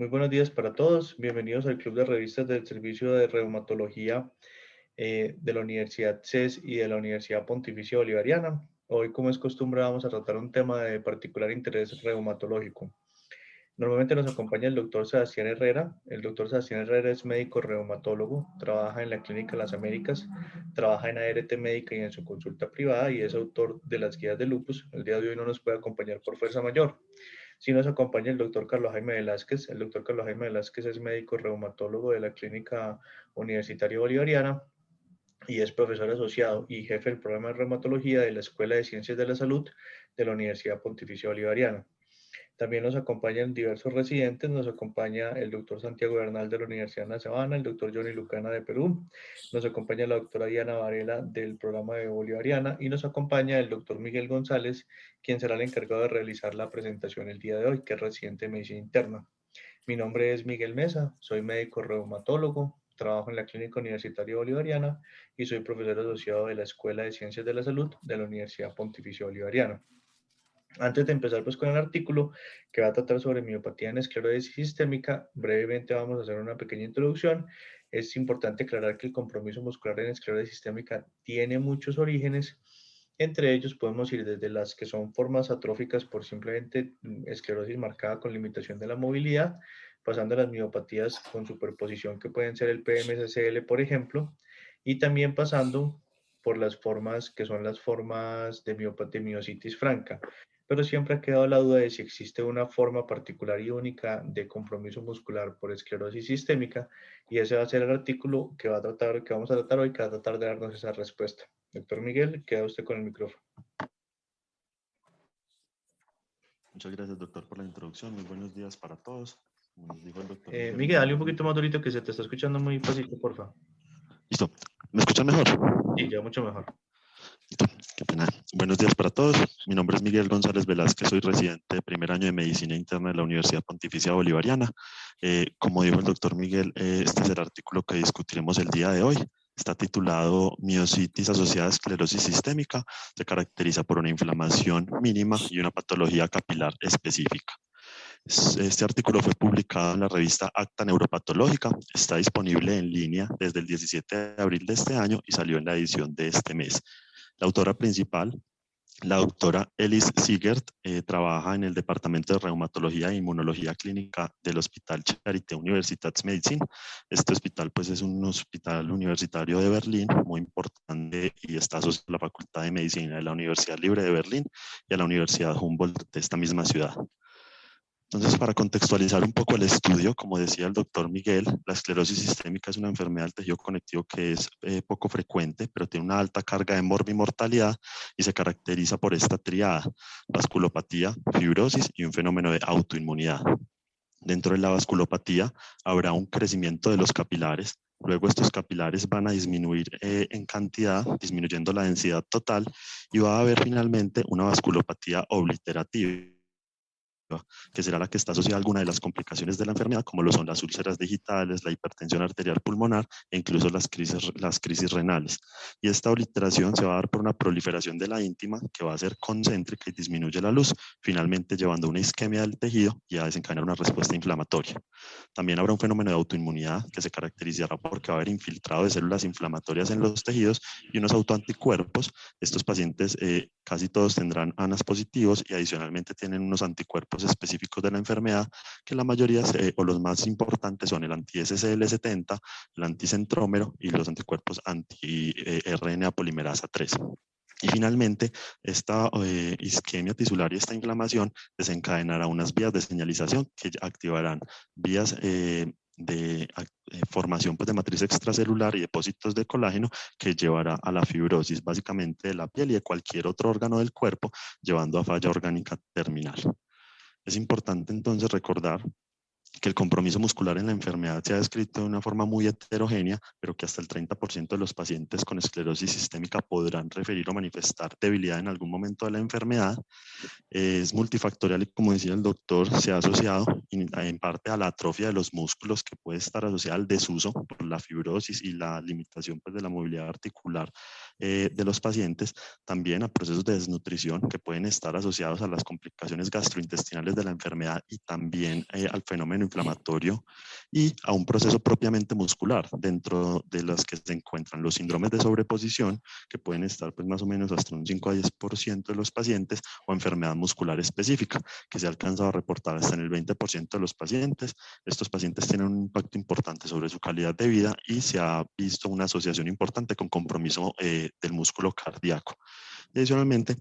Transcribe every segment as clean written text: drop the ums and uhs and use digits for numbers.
Muy buenos días para todos. Bienvenidos al Club de Revistas del Servicio de Reumatología de la Universidad CES y de la Universidad Pontificia Bolivariana. Hoy, como es costumbre, vamos a tratar un tema de particular interés reumatológico. Normalmente nos acompaña el doctor Sebastián Herrera. El doctor Sebastián Herrera es médico reumatólogo, trabaja en la Clínica Las Américas, trabaja en ART Médica y en su consulta privada y es autor de las guías de lupus. El día de hoy no nos puede acompañar por fuerza mayor. Sí nos acompaña el doctor Carlos Jaime Velázquez. El doctor Carlos Jaime Velázquez es médico reumatólogo de la Clínica Universitaria Bolivariana y es profesor asociado y jefe del programa de reumatología de la Escuela de Ciencias de la Salud de la Universidad Pontificia Bolivariana. También nos acompañan diversos residentes, nos acompaña el doctor Santiago Bernal de la Universidad de La Sabana, el doctor Johnny Lucana de Perú, nos acompaña la doctora Diana Varela del programa de Bolivariana y nos acompaña el doctor Miguel González, quien será el encargado de realizar la presentación el día de hoy, que es residente de medicina interna. Mi nombre es Miguel Mesa, soy médico reumatólogo, trabajo en la Clínica Universitaria Bolivariana y soy profesor asociado de la Escuela de Ciencias de la Salud de la Universidad Pontificia Bolivariana. Antes de empezar pues con el artículo que va a tratar sobre miopatía en esclerosis sistémica, brevemente vamos a hacer una pequeña introducción. Es importante aclarar que el compromiso muscular en esclerosis sistémica tiene muchos orígenes. Entre ellos podemos ir desde las que son formas atróficas por simplemente esclerosis marcada con limitación de la movilidad, pasando a las miopatías con superposición que pueden ser el PMSCL, por ejemplo, y también pasando por las formas que son las formas de miositis franca, pero siempre ha quedado la duda de si existe una forma particular y única de compromiso muscular por esclerosis sistémica, y ese va a ser el artículo que vamos a tratar hoy, que va a tratar de darnos esa respuesta. Doctor Miguel, queda usted con el micrófono. Muchas gracias, doctor, por la introducción. Muy buenos días para todos. Como nos dijo el doctor Miguel, dale un poquito más durito que se te está escuchando muy pasito, porfa. Listo. ¿Me escuchan mejor? Sí, ya mucho mejor. Listo. Qué pena. Buenos días para todos. Mi nombre es Miguel González Velázquez. Soy residente de primer año de Medicina Interna de la Universidad Pontificia Bolivariana. Como dijo el doctor Miguel, este es el artículo que discutiremos el día de hoy. Está titulado Miositis asociada a esclerosis sistémica. Se caracteriza por una inflamación mínima y una patología capilar específica. Este artículo fue publicado en la revista Acta Neuropatológica, está disponible en línea desde el 17 de abril de este año y salió en la edición de este mes. La autora principal, la doctora Elis Siegert, trabaja en el Departamento de Reumatología e Inmunología Clínica del Hospital Charité Universitätsmedizin. Este hospital pues, es un hospital universitario de Berlín muy importante y está asociado a la Facultad de Medicina de la Universidad Libre de Berlín y a la Universidad Humboldt de esta misma ciudad. Entonces, para contextualizar un poco el estudio, como decía el doctor Miguel, la esclerosis sistémica es una enfermedad del tejido conectivo que es poco frecuente, pero tiene una alta carga de morbimortalidad y se caracteriza por esta triada: vasculopatía, fibrosis y un fenómeno de autoinmunidad. Dentro de la vasculopatía habrá un crecimiento de los capilares. Luego estos capilares van a disminuir en cantidad, disminuyendo la densidad total, y va a haber finalmente una vasculopatía obliterativa, que será la que está asociada a alguna de las complicaciones de la enfermedad, como lo son las úlceras digitales, la hipertensión arterial pulmonar e incluso las crisis renales. Y esta obliteración se va a dar por una proliferación de la íntima que va a ser concéntrica y disminuye la luz, finalmente llevando a una isquemia del tejido y a desencadenar una respuesta inflamatoria. También habrá un fenómeno de autoinmunidad que se caracterizará porque va a haber infiltrado de células inflamatorias en los tejidos y unos autoanticuerpos. Estos pacientes casi todos tendrán ANAS positivos y adicionalmente tienen unos anticuerpos específicos de la enfermedad, que la mayoría o los más importantes son el anti-SCL70, el anticentrómero y los anticuerpos anti-RNA polimerasa 3. Y finalmente, esta isquemia tisular y esta inflamación desencadenará unas vías de señalización que activarán vías de formación pues, de matriz extracelular y depósitos de colágeno, que llevará a la fibrosis básicamente de la piel y de cualquier otro órgano del cuerpo, llevando a falla orgánica terminal. Es importante entonces recordar que el compromiso muscular en la enfermedad se ha descrito de una forma muy heterogénea, pero que hasta el 30% de los pacientes con esclerosis sistémica podrán referir o manifestar debilidad en algún momento de la enfermedad. Es multifactorial y, como decía el doctor, se ha asociado en parte a la atrofia de los músculos, que puede estar asociada al desuso por la fibrosis y la limitación pues, de la movilidad articular de los pacientes, también a procesos de desnutrición que pueden estar asociados a las complicaciones gastrointestinales de la enfermedad y también al fenómeno fenómeno inflamatorio y a un proceso propiamente muscular, dentro de las que se encuentran los síndromes de sobreposición, que pueden estar pues, más o menos hasta un 5 a 10% de los pacientes, o enfermedad muscular específica, que se ha alcanzado a reportar hasta en el 20% de los pacientes. Estos pacientes tienen un impacto importante sobre su calidad de vida y se ha visto una asociación importante con compromiso del músculo cardíaco. Y adicionalmente,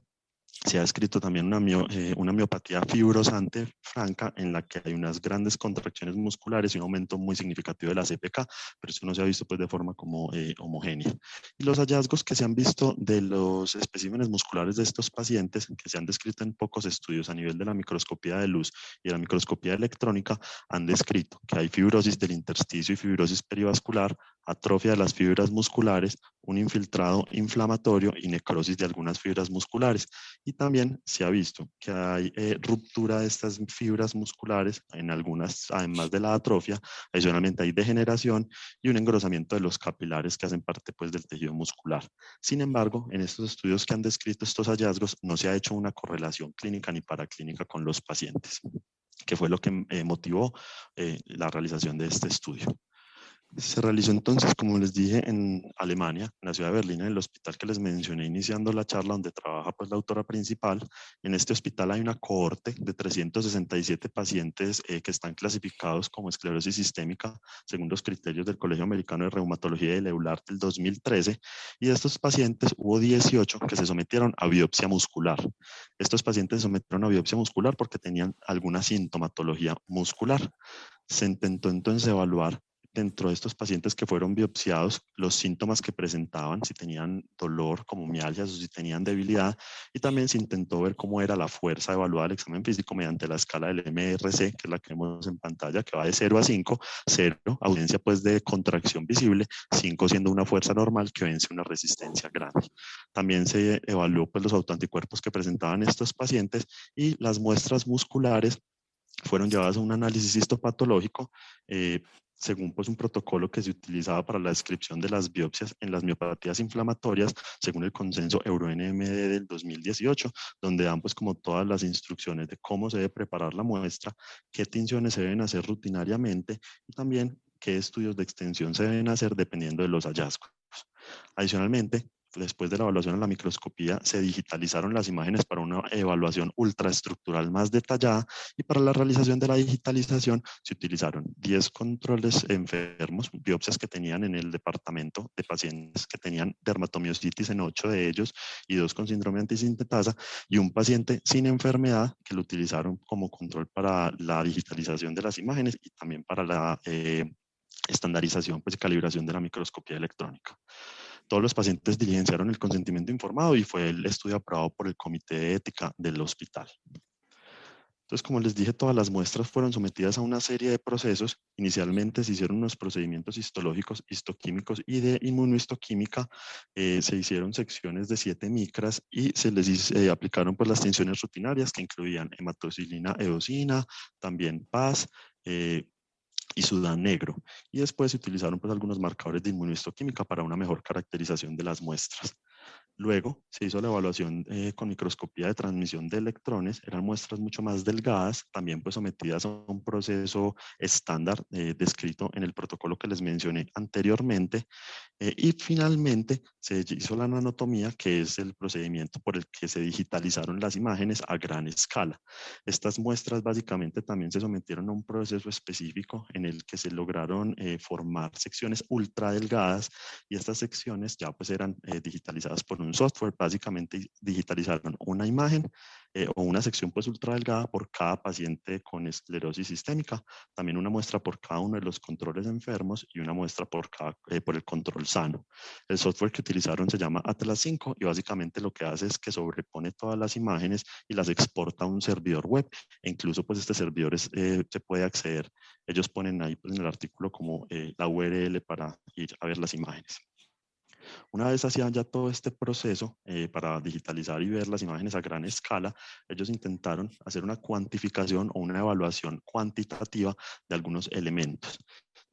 se ha descrito también una miopatía fibrosante franca en la que hay unas grandes contracciones musculares y un aumento muy significativo de la CPK, pero eso no se ha visto pues, de forma como homogénea. Y los hallazgos que se han visto de los especímenes musculares de estos pacientes, que se han descrito en pocos estudios a nivel de la microscopía de luz y de la microscopía electrónica, han descrito que hay fibrosis del intersticio y fibrosis perivascular, atrofia de las fibras musculares, un infiltrado inflamatorio y necrosis de algunas fibras musculares. Y también se ha visto que hay ruptura de estas fibras musculares en algunas, además de la atrofia. Adicionalmente hay degeneración y un engrosamiento de los capilares que hacen parte pues, del tejido muscular. Sin embargo, en estos estudios que han descrito estos hallazgos no se ha hecho una correlación clínica ni paraclínica con los pacientes, que fue lo que motivó la realización de este estudio. Se realizó entonces, como les dije, en Alemania, en la ciudad de Berlín, en el hospital que les mencioné iniciando la charla, donde trabaja pues, la autora principal. En este hospital hay una cohorte de 367 pacientes que están clasificados como esclerosis sistémica según los criterios del Colegio Americano de Reumatología y EULAR del 2013. Y de estos pacientes hubo 18 que se sometieron a biopsia muscular. Estos pacientes se sometieron a biopsia muscular porque tenían alguna sintomatología muscular. Se intentó entonces evaluar dentro de estos pacientes que fueron biopsiados los síntomas que presentaban, si tenían dolor como mialgias o si tenían debilidad, y también se intentó ver cómo era la fuerza evaluada del examen físico mediante la escala del MRC, que es la que vemos en pantalla, que va de 0 a 5, 0, ausencia pues de contracción visible, 5 siendo una fuerza normal que vence una resistencia grande. También se evaluó pues los autoanticuerpos que presentaban estos pacientes y las muestras musculares fueron llevadas a un análisis histopatológico según pues, un protocolo que se utilizaba para la descripción de las biopsias en las miopatías inflamatorias, según el consenso Euro-NMD del 2018, donde dan pues como todas las instrucciones de cómo se debe preparar la muestra, qué tinciones se deben hacer rutinariamente y también qué estudios de extensión se deben hacer dependiendo de los hallazgos. Adicionalmente, después de la evaluación en la microscopía, se digitalizaron las imágenes para una evaluación ultraestructural más detallada y para la realización de la digitalización se utilizaron 10 controles enfermos, biopsias que tenían en el departamento de pacientes que tenían dermatomiositis en 8 de ellos y 2 con síndrome de antisintetasa y un paciente sin enfermedad que lo utilizaron como control para la digitalización de las imágenes y también para la estandarización pues, y calibración de la microscopía electrónica. Todos los pacientes diligenciaron el consentimiento informado y fue el estudio aprobado por el Comité de Ética del hospital. Entonces, como les dije, todas las muestras fueron sometidas a una serie de procesos. Inicialmente se hicieron unos procedimientos histológicos, histoquímicos y de inmunohistoquímica. Se hicieron secciones de 7 micras y se les aplicaron pues, las tinciones rutinarias que incluían hematocilina eosina, también PAS, y Sudán negro. Y después se utilizaron pues, algunos marcadores de inmunohistoquímica para una mejor caracterización de las muestras. Luego se hizo la evaluación con microscopía de transmisión de electrones, eran muestras mucho más delgadas, también pues sometidas a un proceso estándar descrito en el protocolo que les mencioné anteriormente. Y finalmente se hizo la nanotomía, que es el procedimiento por el que se digitalizaron las imágenes a gran escala. Estas muestras básicamente también se sometieron a un proceso específico en el que se lograron formar secciones ultra delgadas y estas secciones ya pues eran digitalizadas por un software. Básicamente digitalizaron una imagen o una sección pues ultra delgada por cada paciente con esclerosis sistémica, también una muestra por cada uno de los controles enfermos y una muestra por el control sano. El software que utilizaron se llama Atlas 5 y básicamente lo que hace es que sobrepone todas las imágenes y las exporta a un servidor web e incluso pues este servidor se puede acceder. Ellos ponen ahí pues, en el artículo como la URL para ir a ver las imágenes. Una vez hacían ya todo este proceso para digitalizar y ver las imágenes a gran escala, ellos intentaron hacer una cuantificación o una evaluación cuantitativa de algunos elementos.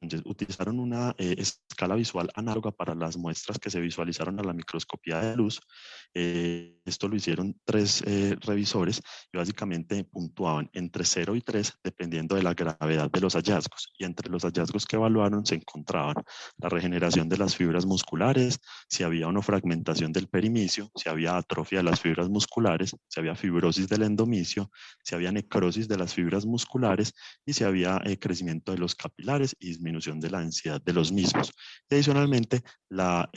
Entonces, utilizaron una escala visual análoga para las muestras que se visualizaron a la microscopía de luz. Esto lo hicieron 3 revisores y básicamente puntuaban entre 0 y 3 dependiendo de la gravedad de los hallazgos. Y entre los hallazgos que evaluaron se encontraban la regeneración de las fibras musculares, si había o no fragmentación del perimicio, si había atrofia de las fibras musculares, si había fibrosis del endomicio, si había necrosis de las fibras musculares y si había crecimiento de los capilares y disminución de la densidad de los mismos. Y adicionalmente, la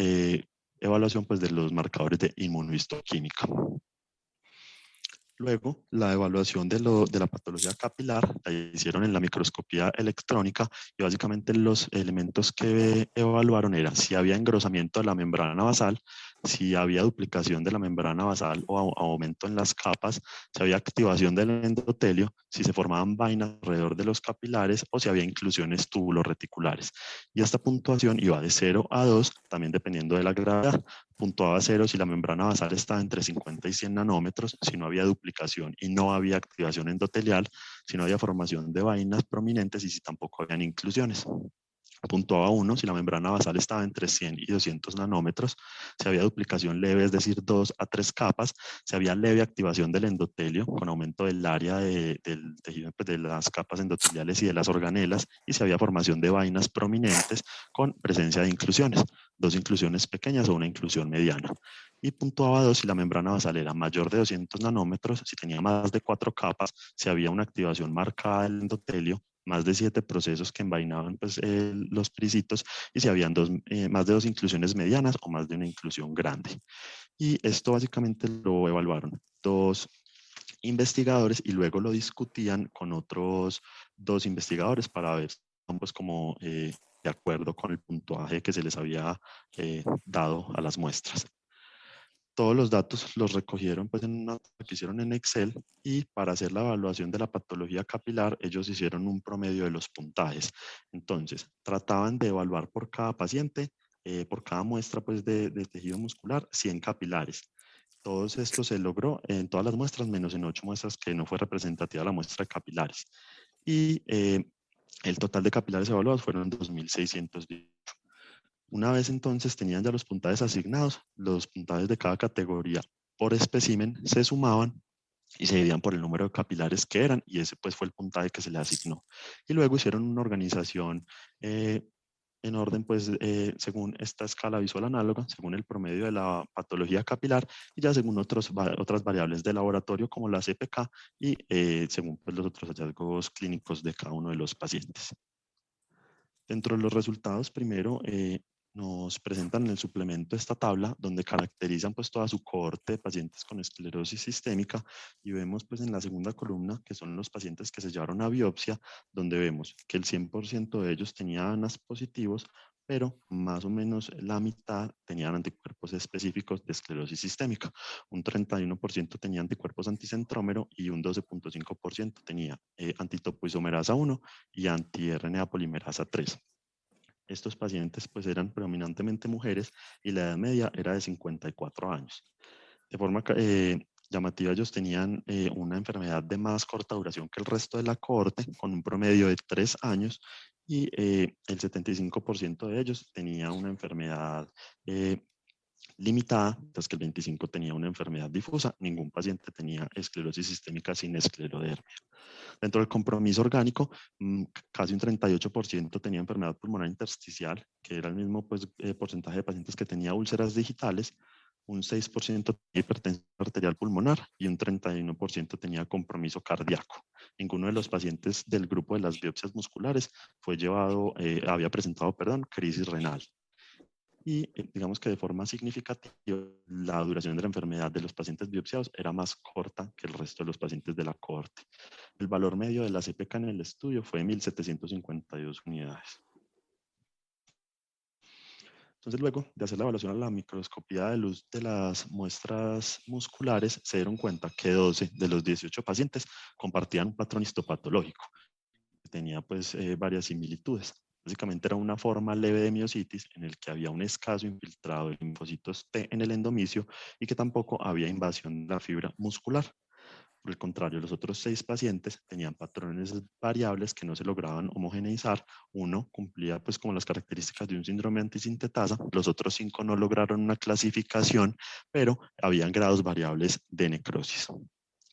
evaluación pues, de los marcadores de inmunohistoquímica. Luego, la evaluación de la patología capilar la hicieron en la microscopía electrónica y básicamente los elementos que evaluaron eran si había engrosamiento de la membrana basal, si había duplicación de la membrana basal o aumento en las capas, si había activación del endotelio, si se formaban vainas alrededor de los capilares o si había inclusiones tubuloreticulares. Y esta puntuación iba de 0 a 2, también dependiendo de la gravedad. Puntuaba 0 si la membrana basal estaba entre 50 y 100 nanómetros, si no había duplicación y no había activación endotelial, si no había formación de vainas prominentes y si tampoco habían inclusiones. Puntuaba 1 si la membrana basal estaba entre 100 y 200 nanómetros, si había duplicación leve, es decir, 2 a 3 capas, si había leve activación del endotelio con aumento del área del tejido, pues, de las capas endoteliales y de las organelas, y si había formación de vainas prominentes con presencia de inclusiones, 2 inclusiones pequeñas o una inclusión mediana. Y puntuaba 2 si la membrana basal era mayor de 200 nanómetros, si tenía más de 4 capas, si había una activación marcada del endotelio, más de 7 procesos que envainaban pues, los prisitos y si habían más de 2 inclusiones medianas o más de una inclusión grande. Y esto básicamente lo evaluaron 2 investigadores y luego lo discutían con otros 2 investigadores para ver pues, como de acuerdo con el puntuaje que se les había dado a las muestras. Todos los datos los recogieron pues, en una tabla que hicieron en Excel y para hacer la evaluación de la patología capilar ellos hicieron un promedio de los puntajes. Entonces, trataban de evaluar por cada paciente, por cada muestra pues, de tejido muscular, 100 capilares. Todo esto se logró en todas las muestras, menos en 8 muestras que no fue representativa la muestra de capilares. Y el total de capilares evaluados fueron 2.618. Una vez entonces tenían ya los puntajes asignados, los puntajes de cada categoría por espécimen se sumaban y se dividían por el número de capilares que eran, y ese pues fue el puntaje que se le asignó. Y luego hicieron una organización en orden pues según esta escala visual análoga, según el promedio de la patología capilar y ya según otras variables de laboratorio como la CPK y según pues, los otros hallazgos clínicos de cada uno de los pacientes. Dentro de los resultados, primero nos presentan en el suplemento esta tabla donde caracterizan pues toda su cohorte de pacientes con esclerosis sistémica y vemos pues en la segunda columna que son los pacientes que se llevaron a biopsia, donde vemos que el 100% de ellos tenían ANAS positivos, pero más o menos la mitad tenían anticuerpos específicos de esclerosis sistémica. Un 31% tenía anticuerpos anticentrómero y un 12.5% tenía antitopoisomerasa 1 y anti-RNA polimerasa 3. Estos pacientes pues eran predominantemente mujeres y la edad media era de 54 años. De forma llamativa, ellos tenían una enfermedad de más corta duración que el resto de la cohorte, con un promedio de 3 años, y el 75% de ellos tenía una enfermedad limitada, mientras que el 25% tenía una enfermedad difusa. Ningún paciente tenía esclerosis sistémica sin esclerodermia. Dentro del compromiso orgánico, casi un 38% tenía enfermedad pulmonar intersticial, que era el mismo pues, porcentaje de pacientes que tenía úlceras digitales, un 6% tenía hipertensión arterial pulmonar y un 31% tenía compromiso cardíaco. Ninguno de los pacientes del grupo de las biopsias musculares había presentado, crisis renal. Y digamos que de forma significativa la duración de la enfermedad de los pacientes biopsiados era más corta que el resto de los pacientes de la cohorte. El valor medio de la CPK en el estudio fue 1.752 unidades. Entonces, luego de hacer la evaluación a la microscopía de luz de las muestras musculares, se dieron cuenta que 12 de los 18 pacientes compartían un patrón histopatológico. Tenía pues varias similitudes. Básicamente era una forma leve de miositis en el que había un escaso infiltrado de linfocitos T en el endomicio y que tampoco había invasión de la fibra muscular. Por el contrario, los otros 6 pacientes tenían patrones variables que no se lograban homogeneizar. Uno cumplía pues como las características de un síndrome antisintetasa, los otros 5 no lograron una clasificación, pero habían grados variables de necrosis.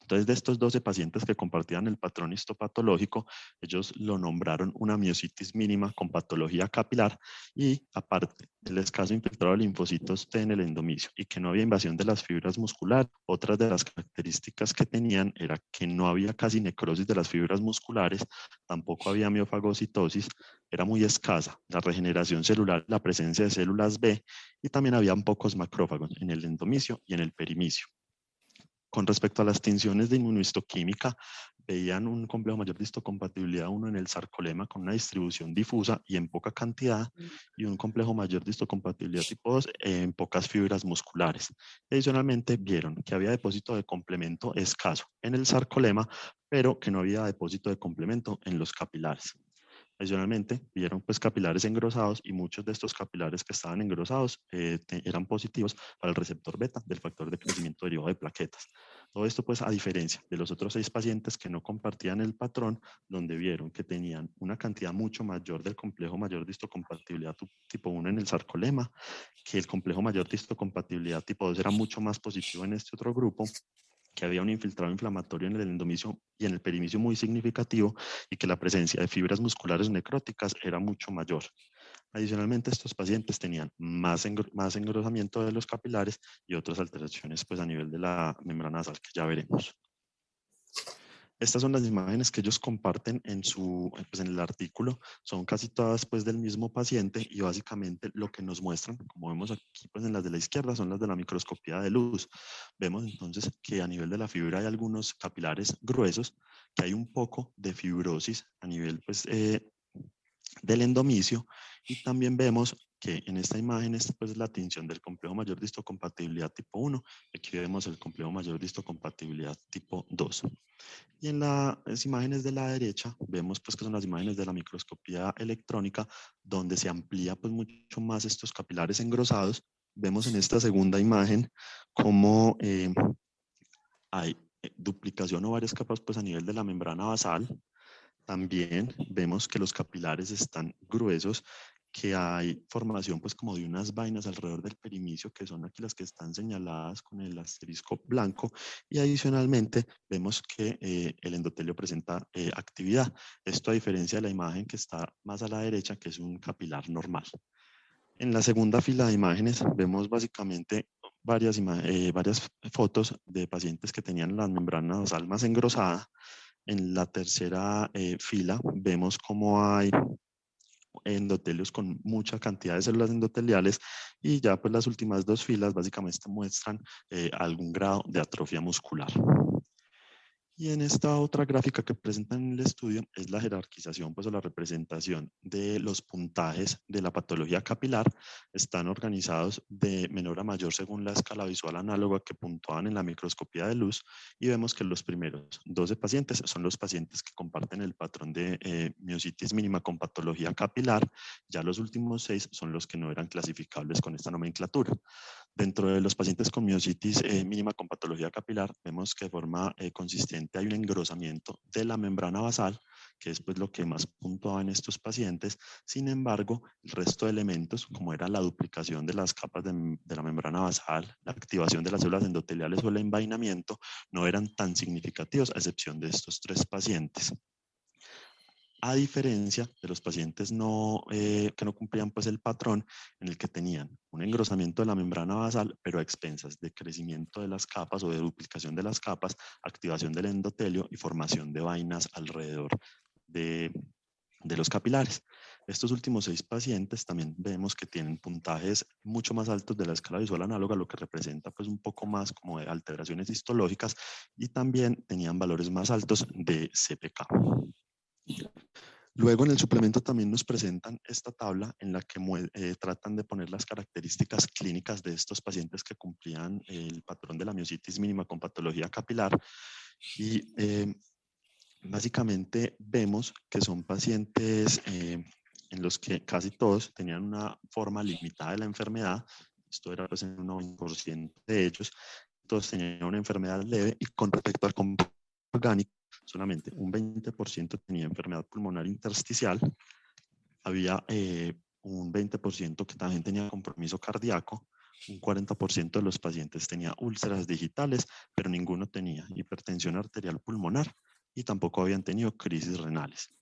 Entonces, de estos 12 pacientes que compartían el patrón histopatológico, ellos lo nombraron una miositis mínima con patología capilar y, aparte, el escaso infiltrado de linfocitos T en el endomisio y que no había invasión de las fibras musculares. Otras de las características que tenían era que no había casi necrosis de las fibras musculares, tampoco había miofagocitosis, era muy escasa la regeneración celular, la presencia de células B y también habían pocos macrófagos en el endomisio y en el perimicio. Con respecto a las tinciones de inmunohistoquímica, veían un complejo mayor de histocompatibilidad 1 en el sarcolema con una distribución difusa y en poca cantidad, y un complejo mayor de histocompatibilidad tipo 2 en pocas fibras musculares. Adicionalmente, vieron que había depósito de complemento escaso en el sarcolema, pero que no había depósito de complemento en los capilares. Adicionalmente, vieron pues capilares engrosados y muchos de estos capilares que estaban engrosados eran positivos para el receptor beta del factor de crecimiento derivado de plaquetas. Todo esto pues a diferencia de los otros 6 pacientes que no compartían el patrón, donde vieron que tenían una cantidad mucho mayor del complejo mayor de histocompatibilidad tipo 1 en el sarcolema, que el complejo mayor de histocompatibilidad tipo 2 era mucho más positivo en este otro grupo, que había un infiltrado inflamatorio en el endomisio y en el perimicio muy significativo y que la presencia de fibras musculares necróticas era mucho mayor. Adicionalmente, estos pacientes tenían más engrosamiento de los capilares y otras alteraciones pues, a nivel de la membrana basal que ya veremos. Estas son las imágenes que ellos comparten en, pues en el artículo, son casi todas pues, del mismo paciente y básicamente lo que nos muestran, como vemos aquí pues, en las de la izquierda, son las de la microscopía de luz. Vemos entonces que a nivel de la fibra hay algunos capilares gruesos, que hay un poco de fibrosis a nivel pues, del endomisio y también vemos que en esta imagen es pues, la tinción del complejo mayor de histocompatibilidad tipo 1, aquí vemos el complejo mayor de histocompatibilidad tipo 2. Y en las imágenes de la derecha vemos pues que son las imágenes de la microscopía electrónica donde se amplía pues mucho más estos capilares engrosados. Vemos en esta segunda imagen cómo hay duplicación o varias capas pues a nivel de la membrana basal. También vemos que los capilares están gruesos, que hay formación pues como de unas vainas alrededor del perimicio, que son aquí las que están señaladas con el asterisco blanco, y adicionalmente vemos que el endotelio presenta actividad. Esto a diferencia de la imagen que está más a la derecha, que es un capilar normal. En la segunda fila de imágenes vemos básicamente varias fotos de pacientes que tenían la membrana basal más engrosada. En la tercera fila vemos cómo hay endotelios con mucha cantidad de células endoteliales y ya pues las últimas 2 filas básicamente muestran algún grado de atrofia muscular. Y en esta otra gráfica que presentan en el estudio es la jerarquización pues, o la representación de los puntajes de la patología capilar. Están organizados de menor a mayor según la escala visual análoga que puntuaban en la microscopía de luz y vemos que los primeros 12 pacientes son los pacientes que comparten el patrón de miositis mínima con patología capilar. Ya los últimos 6 son los que no eran clasificables con esta nomenclatura. Dentro de los pacientes con miositis mínima con patología capilar, vemos que de forma consistente hay un engrosamiento de la membrana basal, que es pues, lo que más puntuaba en estos pacientes. Sin embargo, el resto de elementos, como era la duplicación de las capas de la membrana basal, la activación de las células endoteliales o el envainamiento, no eran tan significativos, a excepción de estos 3 pacientes. A diferencia de los pacientes que no cumplían pues, el patrón en el que tenían un engrosamiento de la membrana basal, pero a expensas de crecimiento de las capas o de duplicación de las capas, activación del endotelio y formación de vainas alrededor de los capilares. Estos últimos 6 pacientes también vemos que tienen puntajes mucho más altos de la escala visual análoga, lo que representa pues, un poco más como de alteraciones histológicas y también tenían valores más altos de CPK. Luego en el suplemento también nos presentan esta tabla en la que tratan de poner las características clínicas de estos pacientes que cumplían el patrón de la miositis mínima con patología capilar y básicamente vemos que son pacientes en los que casi todos tenían una forma limitada de la enfermedad. Esto era pues en un 90% de ellos. Todos tenían una enfermedad leve y con respecto al orgánico, solamente un 20% tenía enfermedad pulmonar intersticial, había un 20% que también tenía compromiso cardíaco, un 40% de los pacientes tenía úlceras digitales, pero ninguno tenía hipertensión arterial pulmonar y tampoco habían tenido crisis renales.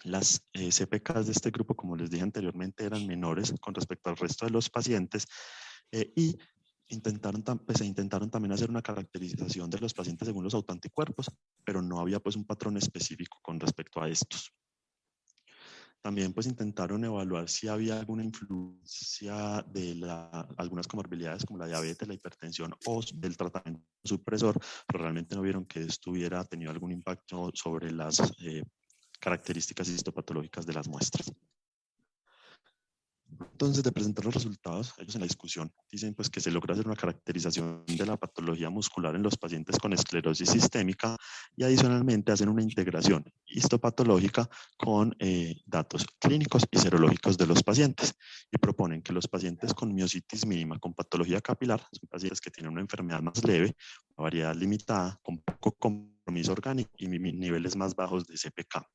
Las CPKs de este grupo, como les dije anteriormente, eran menores con respecto al resto de los pacientes y se intentaron también hacer una caracterización de los pacientes según los autoanticuerpos, pero no había pues un patrón específico con respecto a estos. También pues intentaron evaluar si había alguna influencia de algunas comorbilidades como la diabetes, la hipertensión o del tratamiento supresor, pero realmente no vieron que esto hubiera tenido algún impacto sobre las características histopatológicas de las muestras. Entonces, de presentar los resultados, ellos en la discusión dicen pues, que se logra hacer una caracterización de la patología muscular en los pacientes con esclerosis sistémica y adicionalmente hacen una integración histopatológica con datos clínicos y serológicos de los pacientes y proponen que los pacientes con miositis mínima con patología capilar son pacientes que tienen una enfermedad más leve, una variedad limitada, con poco compromiso orgánico y niveles más bajos de CPK.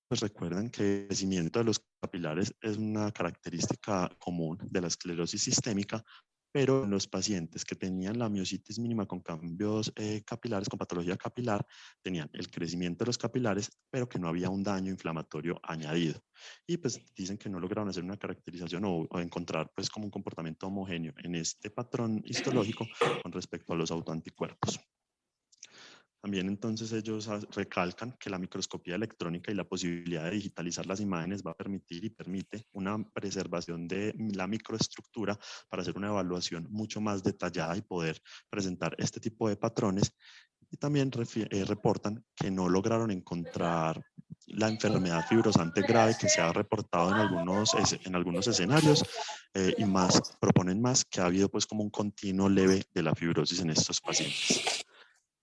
Pues recuerden que el crecimiento de los capilares es una característica común de la esclerosis sistémica, pero en los pacientes que tenían la miositis mínima con cambios capilares, con patología capilar, tenían el crecimiento de los capilares, pero que no había un daño inflamatorio añadido. Y pues dicen que no lograron hacer una caracterización o encontrar pues como un comportamiento homogéneo en este patrón histológico con respecto a los autoanticuerpos. También entonces ellos recalcan que la microscopía electrónica y la posibilidad de digitalizar las imágenes va a permitir y permite una preservación de la microestructura para hacer una evaluación mucho más detallada y poder presentar este tipo de patrones. Y también reportan que no lograron encontrar la enfermedad fibrosante grave que se ha reportado en algunos escenarios y proponen más que ha habido pues como un continuo leve de la fibrosis en estos pacientes.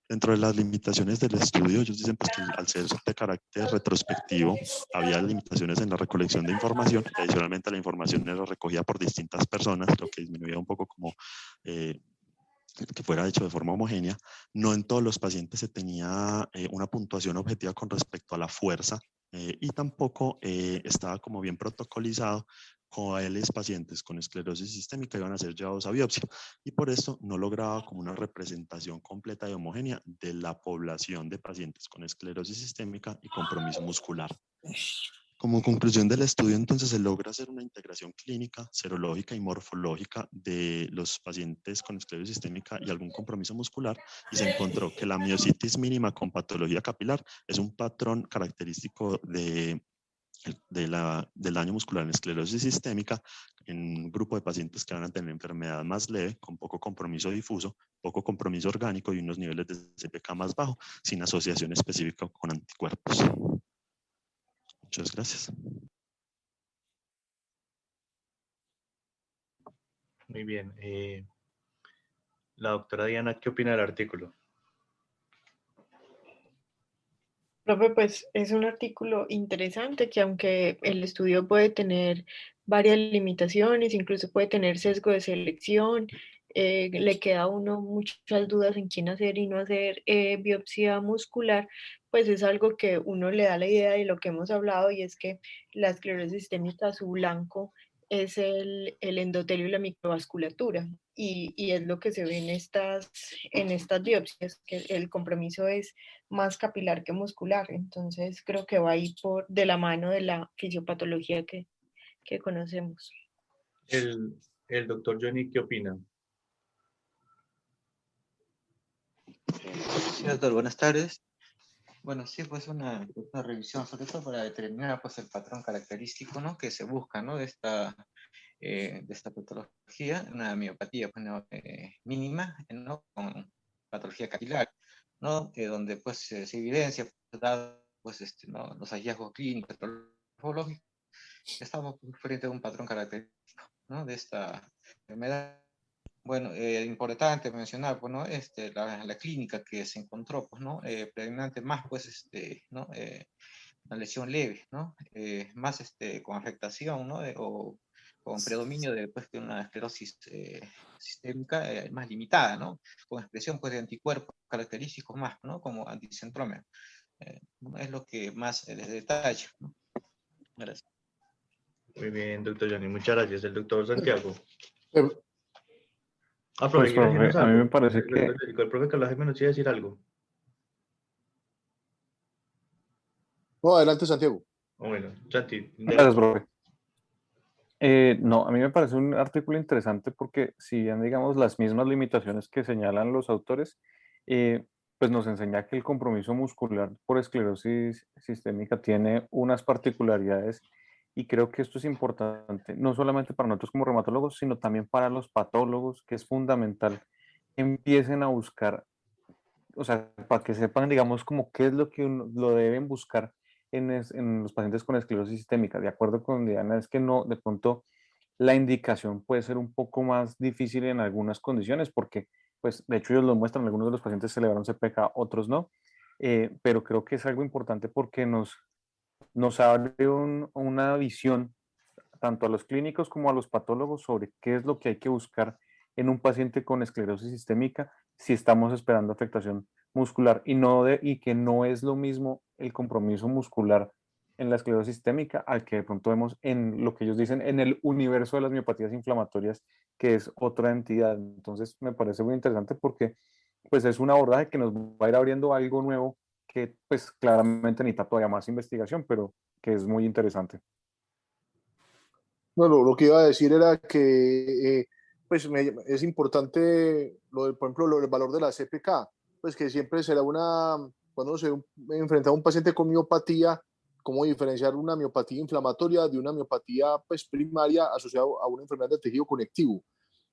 Dentro de las limitaciones del estudio, ellos dicen pues, que al ser de carácter retrospectivo, había limitaciones en la recolección de información y adicionalmente la información era recogida por distintas personas, lo que disminuía un poco como que fuera hecho de forma homogénea. No en todos los pacientes se tenía una puntuación objetiva con respecto a la fuerza y tampoco estaba como bien protocolizado cuáles pacientes con esclerosis sistémica iban a ser llevados a biopsia y por eso no lograba como una representación completa y homogénea de la población de pacientes con esclerosis sistémica y compromiso muscular. Como conclusión del estudio, entonces, se logra hacer una integración clínica, serológica y morfológica de los pacientes con esclerosis sistémica y algún compromiso muscular y se encontró que la miositis mínima con patología capilar es un patrón característico del daño muscular en esclerosis sistémica en un grupo de pacientes que van a tener enfermedad más leve, con poco compromiso difuso, poco compromiso orgánico y unos niveles de CPK más bajo, sin asociación específica con anticuerpos. Muchas gracias. Muy bien. La doctora Diana, ¿qué opina del artículo? Profe, pues es un artículo interesante que aunque el estudio puede tener varias limitaciones, incluso puede tener sesgo de selección, le queda a uno muchas dudas en quién hacer y no hacer biopsia muscular, pues es algo que uno le da la idea de lo que hemos hablado y es que la esclerosis sistémica, su blanco es el endotelio y la microvasculatura. Y es lo que se ve en estas biopsias, que el compromiso es más capilar que muscular. Entonces creo que va ahí de la mano de la fisiopatología que conocemos. El doctor Johnny, ¿qué opina? Sí, doctor, buenas tardes. Bueno, sí, pues una revisión, sobre todo para determinar pues, el patrón característico, ¿no?, que se busca, ¿no?, de esta patología, una miopatía pues, ¿no?, mínima, ¿no?, con patología capilar, ¿no?, donde pues se evidencia, pues, ¿no?, los hallazgos clínicos, patológicos, estamos frente a un patrón característico, ¿no?, de esta enfermedad. Bueno, importante mencionar, pues, ¿no?, la clínica que se encontró, pues, ¿no?, predominante más, pues, ¿no?, una lesión leve, ¿no?, más, con afectación, ¿no?, o con predominio de, pues, de una esclerosis sistémica más limitada, ¿no? Con expresión, pues, de anticuerpos característicos más, ¿no? Como anticentrómero. Es lo que más les detalla, ¿no? Gracias. Muy bien, doctor Johnny, muchas gracias. El doctor Santiago. Eh, Profe, Pues, ¿quiere profe, decirnos a mí algo? me parece que... El profe Carlos Jaime nos iba a decir algo. No, adelante, Santiago. Bueno, Santi, Gracias, profe. No, a mí me parece un artículo interesante porque si bien, digamos, las mismas limitaciones que señalan los autores, pues nos enseña que el compromiso muscular por esclerosis sistémica tiene unas particularidades y creo que esto es importante, no solamente para nosotros como reumatólogos, sino también para los patólogos, que es fundamental que empiecen a buscar, o sea, para que sepan, digamos, como qué es lo que lo deben buscar en los pacientes con esclerosis sistémica. De acuerdo con Diana, es que no, de pronto la indicación puede ser un poco más difícil en algunas condiciones, porque, pues, de hecho ellos lo muestran, algunos de los pacientes celebraron CPK, otros no, pero creo que es algo importante porque nos abre una visión tanto a los clínicos como a los patólogos sobre qué es lo que hay que buscar en un paciente con esclerosis sistémica si estamos esperando afectación muscular y que no es lo mismo el compromiso muscular en la esclerosis sistémica al que de pronto vemos en lo que ellos dicen en el universo de las miopatías inflamatorias, que es otra entidad. Entonces me parece muy interesante porque pues es un abordaje que nos va a ir abriendo algo nuevo que pues claramente necesita todavía más investigación, pero que es muy interesante. No, lo que iba a decir era que pues es importante, por ejemplo, el valor de la CPK, pues que siempre será cuando uno se enfrenta a un paciente con miopatía, cómo diferenciar una miopatía inflamatoria de una miopatía pues, primaria asociada a una enfermedad del tejido conectivo.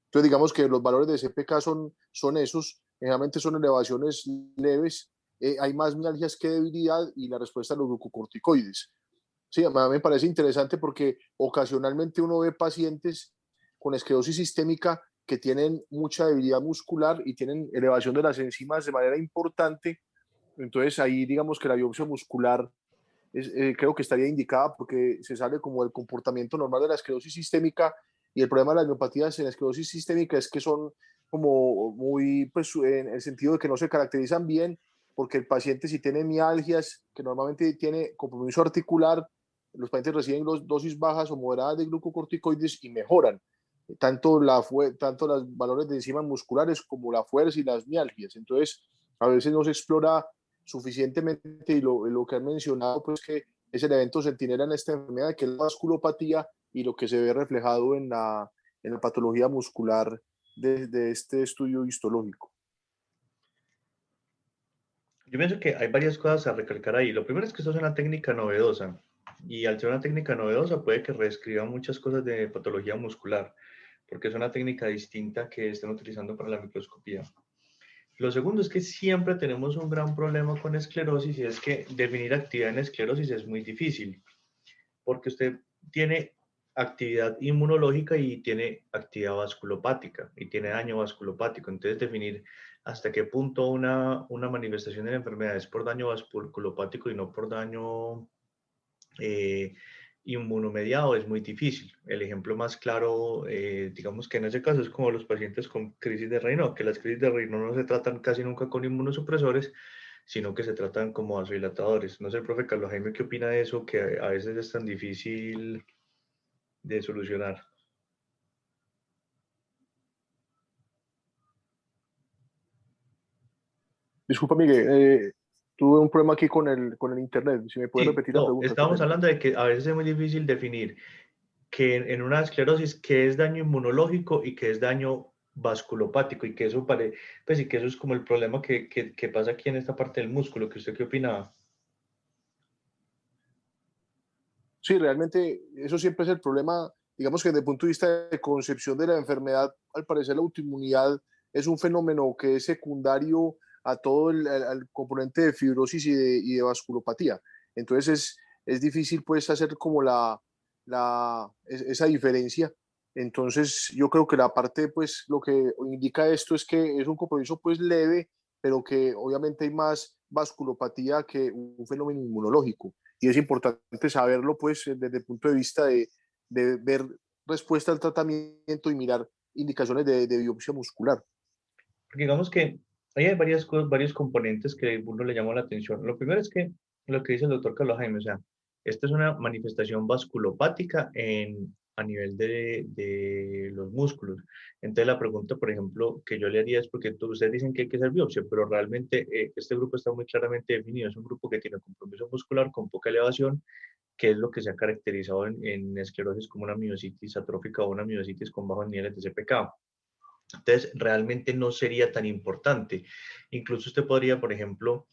Entonces, digamos que los valores de CPK son esos, generalmente son elevaciones leves, hay más mialgias que debilidad y la respuesta a los glucocorticoides. Sí, a mí me parece interesante porque ocasionalmente uno ve pacientes con esclerosis sistémica que tienen mucha debilidad muscular y tienen elevación de las enzimas de manera importante. Entonces ahí digamos que la biopsia muscular creo que estaría indicada porque se sale como el comportamiento normal de la esclerosis sistémica y el problema de las miopatías en la esclerosis sistémica es que son como muy, pues en el sentido de que no se caracterizan bien porque el paciente si tiene mialgias, que normalmente tiene compromiso articular, los pacientes reciben dosis bajas o moderadas de glucocorticoides y mejoran tanto los valores de enzimas musculares como la fuerza y las mialgias. Entonces, a veces no se explora suficientemente y lo que han mencionado, pues que es el evento centinela en esta enfermedad, que es la vasculopatía y lo que se ve reflejado en la patología muscular de este estudio histológico. Yo pienso que hay varias cosas a recalcar ahí. Lo primero es que esto es una técnica novedosa y al ser una técnica novedosa puede que reescriba muchas cosas de patología muscular porque es una técnica distinta que están utilizando para la microscopía. Lo segundo es que siempre tenemos un gran problema con esclerosis y es que definir actividad en esclerosis es muy difícil porque usted tiene actividad inmunológica y tiene actividad vasculopática y tiene daño vasculopático. Entonces, definir hasta qué punto una manifestación de la enfermedad es por daño vasculopático y no por daño inmunomediado es muy difícil. El ejemplo más claro, digamos que en ese caso es como los pacientes con crisis de Raynaud, que las crisis de Raynaud no se tratan casi nunca con inmunosupresores, sino que se tratan como vasodilatadores. No sé, profe Carlos Jaime, ¿qué opina de eso? Que a veces es tan difícil de solucionar. Disculpa, Miguel, tuve un problema aquí con el internet. Si me puedes Sí, repetir la no, pregunta. estábamos hablando de que a veces es muy difícil definir que en una esclerosis qué es daño inmunológico y qué es daño vasculopático y que eso pues y que eso es como el problema que pasa aquí en esta parte del músculo. ¿Que usted qué opinaba? Sí, realmente eso siempre es el problema. Digamos que desde el punto de vista de concepción de la enfermedad, al parecer la autoinmunidad es un fenómeno que es secundario a todo al componente de fibrosis y de vasculopatía. Entonces es difícil pues hacer como esa diferencia. Entonces yo creo que la parte pues lo que indica esto es que es un compromiso pues leve, pero que obviamente hay más vasculopatía que un fenómeno inmunológico y es importante saberlo pues desde el punto de vista de ver respuesta al tratamiento y mirar indicaciones de biopsia muscular. Porque digamos que ahí hay varias cosas, varios componentes que uno le llama la atención. Lo primero es que lo que dice el doctor Carlos Jaime, o sea, esta es una manifestación vasculopática a nivel de los músculos. Entonces la pregunta, por ejemplo, que yo le haría es porque ustedes dicen que hay que hacer biopsia, pero realmente este grupo está muy claramente definido. Es un grupo que tiene compromiso muscular con poca elevación, que es lo que se ha caracterizado en esclerosis como una miositis atrófica o una miositis con bajos niveles de CPK. Entonces, realmente no sería tan importante. Incluso usted podría, por ejemplo,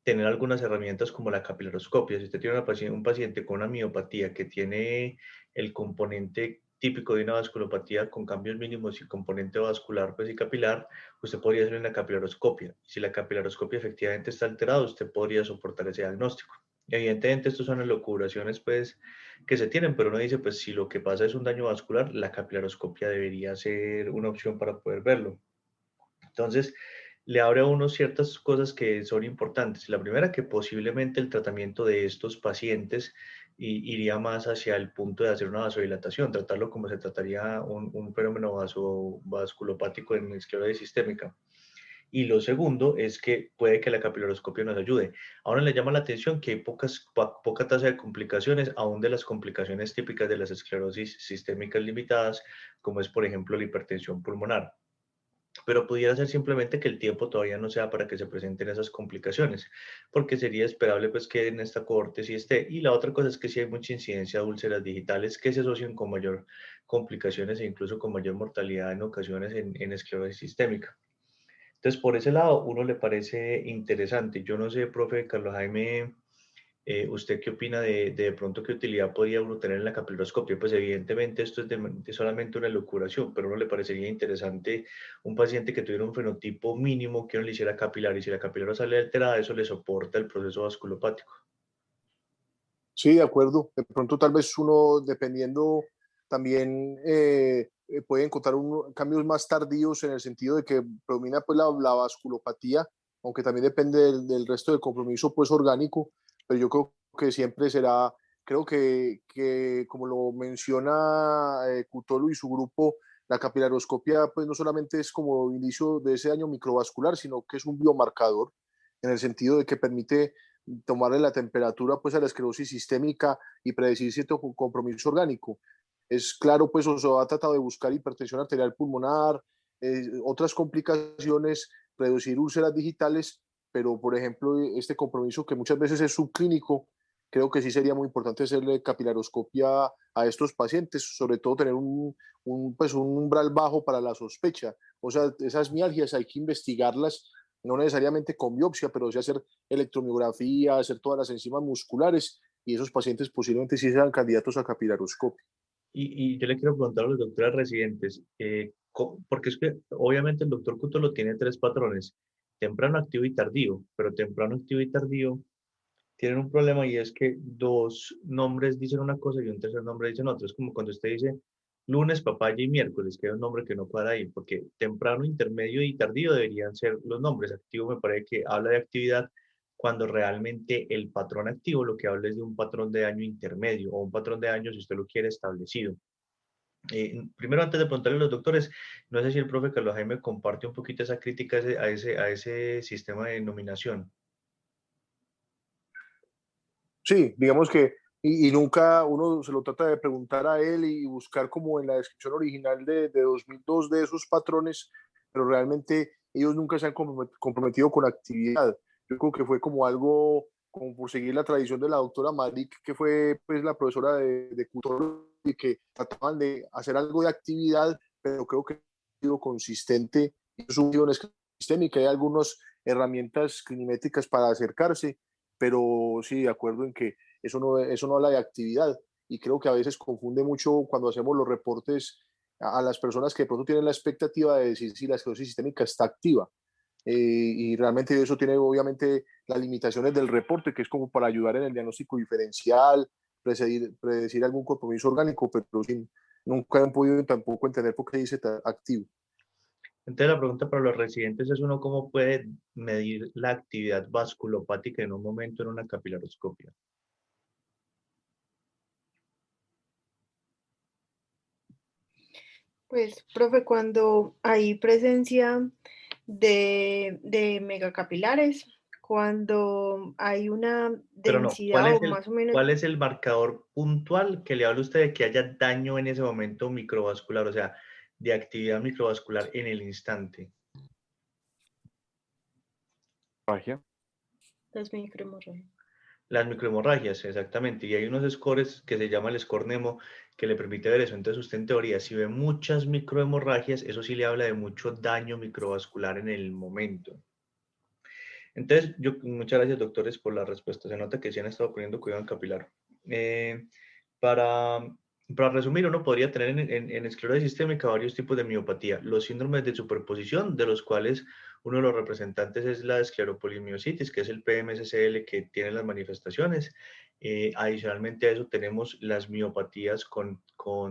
tener algunas herramientas como la capilaroscopia. Si usted tiene un paciente con una miopatía que tiene el componente típico de una vasculopatía con cambios mínimos y componente vascular pues, y capilar, usted podría hacer una capilaroscopia. Si la capilaroscopia efectivamente está alterada, usted podría soportar ese diagnóstico. Evidentemente, estas son elucubraciones pues, que se tienen, pero uno dice, pues si lo que pasa es un daño vascular, la capilaroscopia debería ser una opción para poder verlo. Entonces, le abre a uno ciertas cosas que son importantes. La primera, que posiblemente el tratamiento de estos pacientes iría más hacia el punto de hacer una vasodilatación, tratarlo como se trataría un fenómeno vasculopático en esclerosis sistémica. Y lo segundo es que puede que la capilaroscopia nos ayude. Ahora le llama la atención que hay poca tasa de complicaciones, aún de las complicaciones típicas de las esclerosis sistémicas limitadas, como es, por ejemplo, la hipertensión pulmonar. Pero pudiera ser simplemente que el tiempo todavía no sea para que se presenten esas complicaciones, porque sería esperable pues que en esta cohorte sí esté. Y la otra cosa es que sí hay mucha incidencia de úlceras digitales que se asocian con mayor complicaciones e incluso con mayor mortalidad en ocasiones en esclerosis sistémica. Entonces, por ese lado, uno le parece interesante. Yo no sé, profe Carlos Jaime, ¿usted qué opina de pronto qué utilidad podría uno tener en la capilaroscopia? Pues evidentemente esto es de solamente una locuración, pero a uno le parecería interesante un paciente que tuviera un fenotipo mínimo que uno le hiciera capilar y si la capilar sale alterada, eso le soporta el proceso vasculopático. Sí, de acuerdo. De pronto tal vez uno, dependiendo, también puede encontrar cambios más tardíos en el sentido de que predomina pues la vasculopatía, aunque también depende del resto del compromiso pues orgánico, pero yo creo que siempre será, creo que como lo menciona Cutolo y su grupo, la capilaroscopia pues no solamente es como inicio de ese daño microvascular, sino que es un biomarcador en el sentido de que permite tomarle la temperatura pues a la esclerosis sistémica y predecir cierto compromiso orgánico. Es claro, pues se ha tratado de buscar hipertensión arterial pulmonar, otras complicaciones, reducir úlceras digitales, pero por ejemplo este compromiso que muchas veces es subclínico, creo que sí sería muy importante hacerle capilaroscopia a estos pacientes, sobre todo tener pues un umbral bajo para la sospecha. O sea, esas mialgias hay que investigarlas, no necesariamente con biopsia, pero sí hacer electromiografía, hacer todas las enzimas musculares y esos pacientes posiblemente sí sean candidatos a capilaroscopia. Y yo le quiero preguntar a los doctores residentes, porque es que obviamente el doctor Cutolo tiene tres patrones, temprano, activo y tardío, pero temprano, activo y tardío tienen un problema y es que dos nombres dicen una cosa y un tercer nombre dicen otra. Es como cuando usted dice lunes, papaya y miércoles, que es un nombre que no cuadra ahí, porque temprano, intermedio y tardío deberían ser los nombres. Activo me parece que habla de actividad, cuando realmente el patrón activo lo que habla es de un patrón de daño intermedio o un patrón de daño, si usted lo quiere, establecido. Primero, antes de preguntarle a los doctores, no sé si el profe Carlos Jaime comparte un poquito esa crítica a ese sistema de denominación. Sí, digamos que, y nunca uno se lo trata de preguntar a él y buscar como en la descripción original de 2002 de esos patrones, pero realmente ellos nunca se han comprometido con actividad. Yo creo que fue como algo, como por seguir la tradición de la doctora Malik, que fue pues la profesora de Cutolo, y que trataban de hacer algo de actividad, pero creo que ha sido consistente. Es un sistémica, hay algunas herramientas clinimétricas para acercarse, pero sí, de acuerdo en que eso no habla de actividad y creo que a veces confunde mucho cuando hacemos los reportes a las personas que de pronto tienen la expectativa de decir si la esclerosis sistémica está activa. Y realmente eso tiene obviamente las limitaciones del reporte, que es como para ayudar en el diagnóstico diferencial, predecir algún compromiso orgánico, pero sí, nunca han podido tampoco entender por qué dice activo. Entonces la pregunta para los residentes es uno, ¿cómo puede medir la actividad vasculopática en un momento en una capilaroscopia? Pues, profe, cuando hay presencia de megacapilares, cuando hay una Pero no, densidad o más o menos, cuál es el marcador puntual que le habla usted de que haya daño en ese momento microvascular, o sea, de actividad microvascular en el instante? Magia. las microhemorragias. Las microhemorragias, exactamente. Y hay unos scores que se llama el score NEMO que le permite ver eso. Entonces usted en teoría, si ve muchas microhemorragias, eso sí le habla de mucho daño microvascular en el momento. Entonces, muchas gracias, doctores, por la respuesta. Se nota que sí han estado poniendo cuidado en capilar. Eh, para, para resumir, uno podría tener en esclerosis sistémica varios tipos de miopatía. Los síndromes de superposición, de los cuales uno de los representantes es la escleropolimiositis, que es el PMSCL que tiene las manifestaciones. Adicionalmente a eso tenemos las miopatías con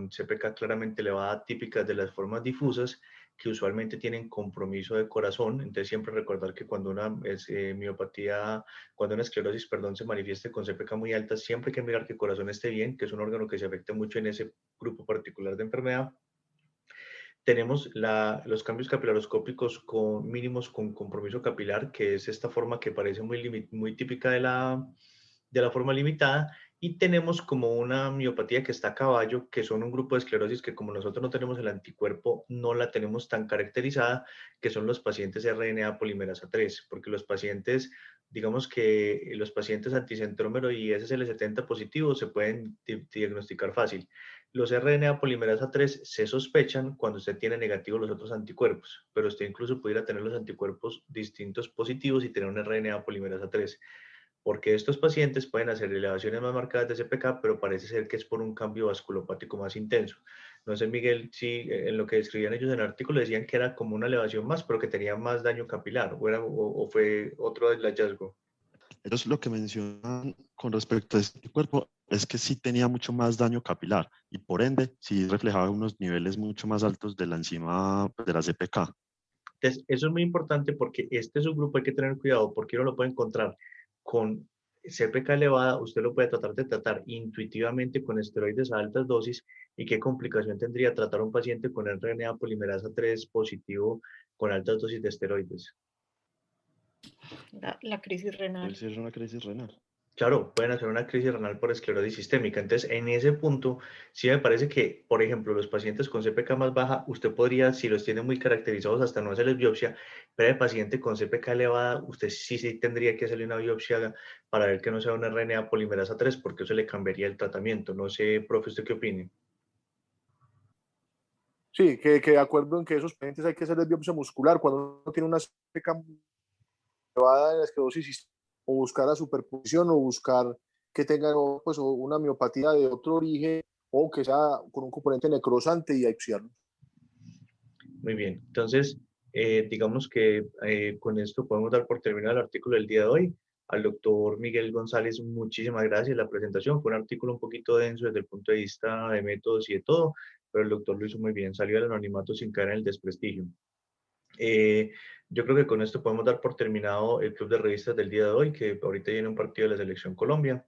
CPK claramente elevada, típicas de las formas difusas, que usualmente tienen compromiso de corazón. Entonces siempre recordar que cuando una miopatía, cuando una esclerosis, perdón, se manifieste con CPK muy alta, siempre hay que mirar que el corazón esté bien, que es un órgano que se afecta mucho en ese grupo particular de enfermedad. Tenemos los cambios capilaroscópicos con mínimos con compromiso capilar, que es esta forma que parece muy típica de la forma limitada. Y tenemos como una miopatía que está a caballo, que son un grupo de esclerosis que como nosotros no tenemos el anticuerpo, no la tenemos tan caracterizada, que son los pacientes RNA polimerasa 3, porque los pacientes, digamos que los pacientes anticentrómero y SSL70 positivos se pueden diagnosticar fácil. Los RNA polimerasa 3 se sospechan cuando usted tiene negativos los otros anticuerpos, pero usted incluso pudiera tener los anticuerpos distintos positivos y tener un RNA polimerasa 3, porque estos pacientes pueden hacer elevaciones más marcadas de CPK, pero parece ser que es por un cambio vasculopático más intenso. No sé, Miguel, si en lo que describían ellos en el artículo decían que era como una elevación más, pero que tenía más daño capilar, o fue otro del hallazgo. Ellos lo que mencionan con respecto a este cuerpo es que sí tenía mucho más daño capilar y por ende sí reflejaba unos niveles mucho más altos de la enzima de la CPK. Entonces, eso es muy importante porque este subgrupo hay que tener cuidado porque uno lo puede encontrar con CPK elevada, usted lo puede tratar de tratar intuitivamente con esteroides a altas dosis. ¿Y qué complicación tendría tratar a un paciente con RNA polimerasa 3 positivo con altas dosis de esteroides? La crisis Puede renal. ser una crisis renal. Claro, pueden hacer una crisis renal por esclerosis sistémica. Entonces, en ese punto, sí me parece que, por ejemplo, los pacientes con CPK más baja, usted podría, si los tiene muy caracterizados, hasta no hacerles biopsia, pero el paciente con CPK elevada, usted sí tendría que hacerle una biopsia para ver que no sea una RNA polimerasa 3, porque eso le cambiaría el tratamiento. No sé, profe, ¿usted qué opina? Sí, que de acuerdo en que esos pacientes hay que hacer biopsia muscular cuando uno tiene una CPK elevada en la esclerosis, o buscar la superposición o buscar que tenga pues, una miopatía de otro origen o que sea con un componente necrosante y biopsiarlo. Muy bien, entonces, digamos que con esto podemos dar por terminado el artículo del día de hoy. Al doctor Miguel González, muchísimas gracias. La presentación fue un artículo un poquito denso desde el punto de vista de métodos y de todo, pero el doctor lo hizo muy bien, salió del anonimato sin caer en el desprestigio. Yo creo que con esto podemos dar por terminado el club de revistas del día de hoy, que ahorita viene un partido de la Selección Colombia.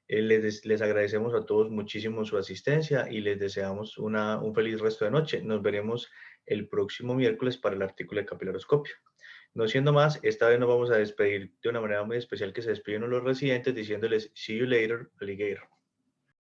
Les agradecemos a todos muchísimo su asistencia y les deseamos un feliz resto de noche. Nos veremos el próximo miércoles para el artículo de capilaroscopio. No siendo más, esta vez nos vamos a despedir de una manera muy especial que se despiden los residentes diciéndoles see you later, alligator.